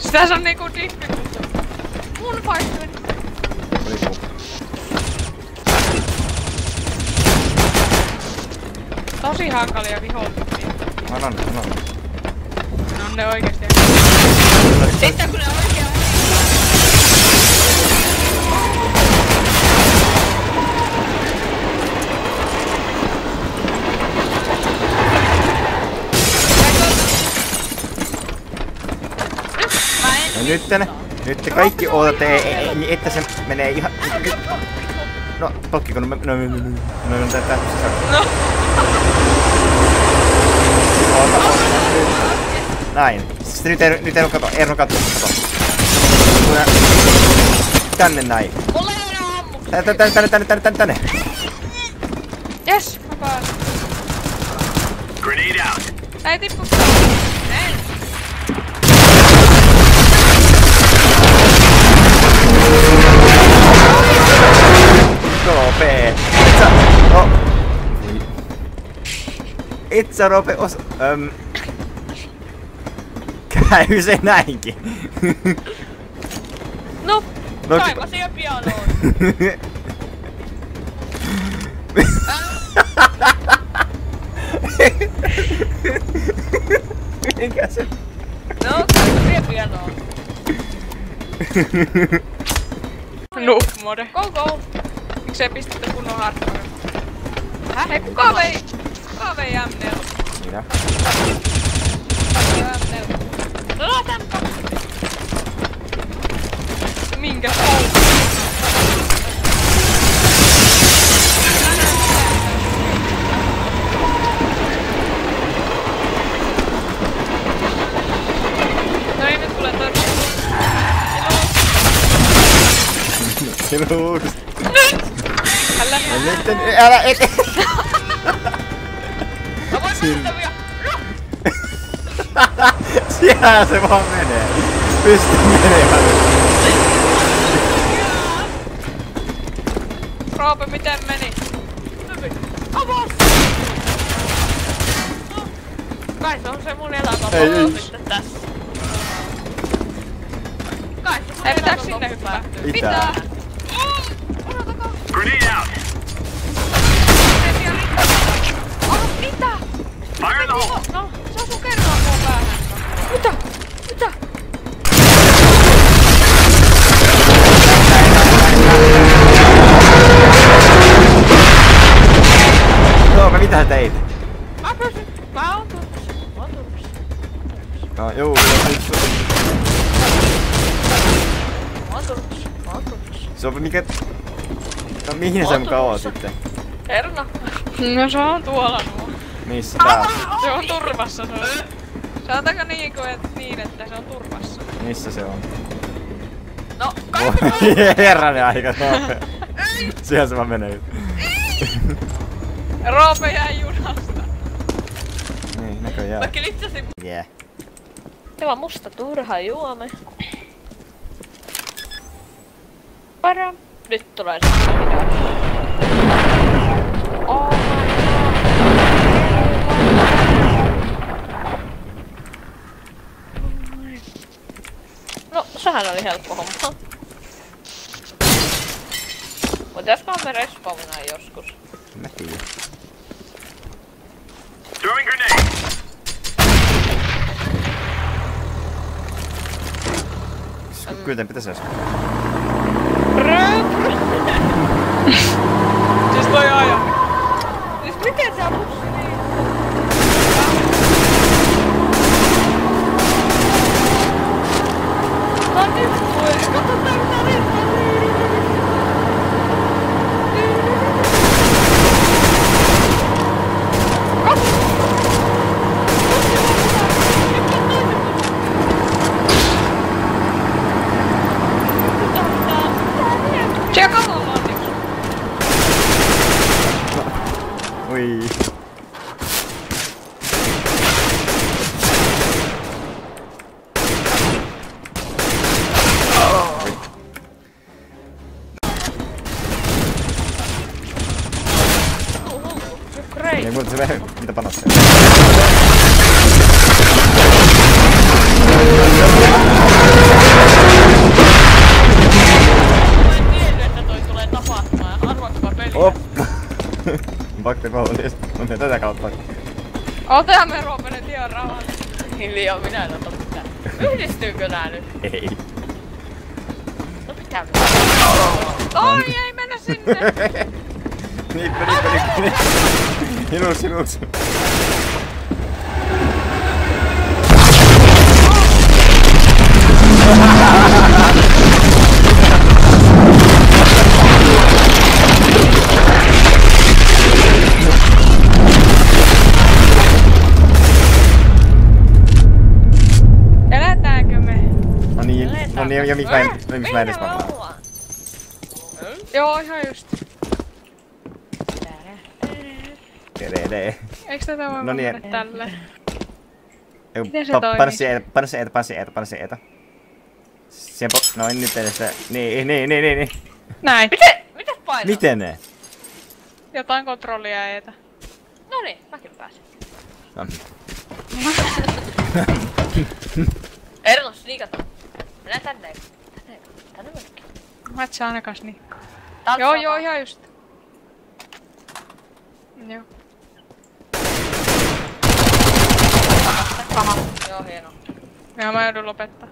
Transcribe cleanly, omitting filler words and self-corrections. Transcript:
Sitä se on niinku difficulty. Mun paikka. Tosi hankalia vihollisia. On. No ne oikeesti. Sitten kun ne oikein. Nyt te kaikki ootatte, että se menee ihan... No, potkiko, no tätä... No. Näin. Sitten nyt ei kato, Erno katso. Tänne näin. Mulla ei enää ammu. Tänne. Jes, mä pääsen. Grenade out. Ei tippu. Ei. Rope. Et sä Rope käy se näinkin. No, kaivasin jo pianoon. Mikä se? No, kaivasin jo pianoon. Noob mode. Go. Miksei pistettä kunnon hardcore? Hei, kuka vei M4? Minä. No, tämänpä! Minkä pauku? No niin, nyt tulee torni. Hello. Älä et. Mä voin mennä vielä. Siellä se vaan menee. Pysty menemään. Roope, miten meni? Avas! Kai se on se mun elämä. Ei. Tässä. Kai se mun elämä. Ei pitääks sinne hyppää? Pitää. Grenade out. Mitä? Fire in the hole. No, se osuu kerran mun päähän. Mitä? Roope, mitä sä teit? Mä pystyn. Mä oon turvassa. No juu, Mä oon turvassa. se on mikä... No mihin sä mukaan oot sitten? Erna. No se on tuolla nuo. Missä tää? Se on turvassa se on. Sanotaanko niin, että se on turvassa. Missä se on? No, kaikki Herranen aika nopea. Siihen se vaan menee. Roope jäi junasta. Niin, näköjään. Mä klitsasin. Yeah. Tämä on musta turha juome. Para. Nyt tulee se video. Oh my god. No, sehän oli helppo homma. Voitaiskohan me respawnaa joskus? Mä tiedän. Throwing grenade. Kyllä pitäis äsken. Siis toi ajaa. Siis miten sä pussi niin? No nyt voi. Katsotaan mitä riittää. Ui. Ei muuta se vähän mitä panostaa. Fakti koulutusta. Mutta tätä kautta. Ota me Roope nyt ihan rauhallisesti. Hiljaa, minä en ota mitään. Yhdistyykö nää nyt? Ei. No pitää Oi, ei mennä sinne! Nippä. Hilus. Eletäänkö me? No niin, ja miksi mä edes varmaan? Joo, ihan just. Teree. Eiks tätä voi No niin. mennä tälle? Miten se toimii? Pane se etä. No en nyt edes se. Niin. Näin. Miten painaa? Miten ne? Jotain kontrollia eetä. Noniin, mäkin pääsen. No. Erlos, sniikataan. Mennään tänne. Tänne mennäkin. Mä et saa ainakaan snikkaa. Joo, ihan just. Joo. Joo, hieno. Ja mä joudun lopettaa.